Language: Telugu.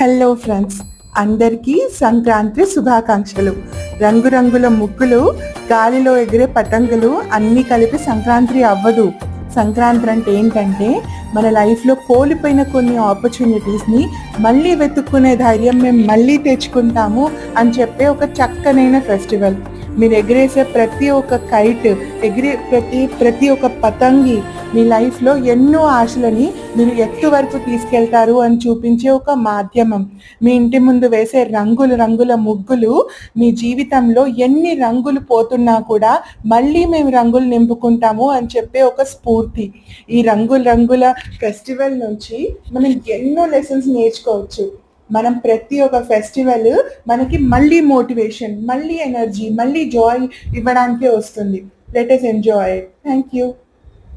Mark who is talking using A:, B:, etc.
A: హలో ఫ్రెండ్స్, అందరికీ సంక్రాంతి శుభాకాంక్షలు. రంగురంగుల ముగ్గులు, గాలిలో ఎగిరే పతంగులు అన్నీ కలిపి సంక్రాంతి అవ్వదు. సంక్రాంతి అంటే ఏంటంటే మన లైఫ్లో కోల్పోయిన కొన్ని ఆపర్చునిటీస్ని మళ్ళీ వెతుక్కునే ధైర్యం మేము మళ్ళీ తెచ్చుకుంటాము అని చెప్పే ఒక చక్కనైన ఫెస్టివల్. మీరు ఎగిరేసే ప్రతి ఒక్క కైట్, ఎగిరే ప్రతి ఒక్క పతంగి మీ లైఫ్లో ఎన్నో ఆశలని మీరు ఎత్తు వరకు తీసుకెళ్తారు అని చూపించే ఒక మాధ్యమం. మీ ఇంటి ముందు వేసే రంగుల ముగ్గులు మీ జీవితంలో ఎన్ని రంగులు పోతున్నా కూడా మళ్ళీ మేము రంగులు నింపుకుంటాము అని చెప్పే ఒక స్ఫూర్తి. ఈ రంగుల ఫెస్టివల్ నుంచి మనం ఎన్నో లెసన్స్ నేర్చుకోవచ్చు. మనం ప్రతి ఒక్క ఫెస్టివల్ మనకి మళ్ళీ మోటివేషన్, మళ్ళీ ఎనర్జీ, మళ్ళీ జాయ్ ఇవ్వడానికే వస్తుంది. Let us enjoy. Thank you.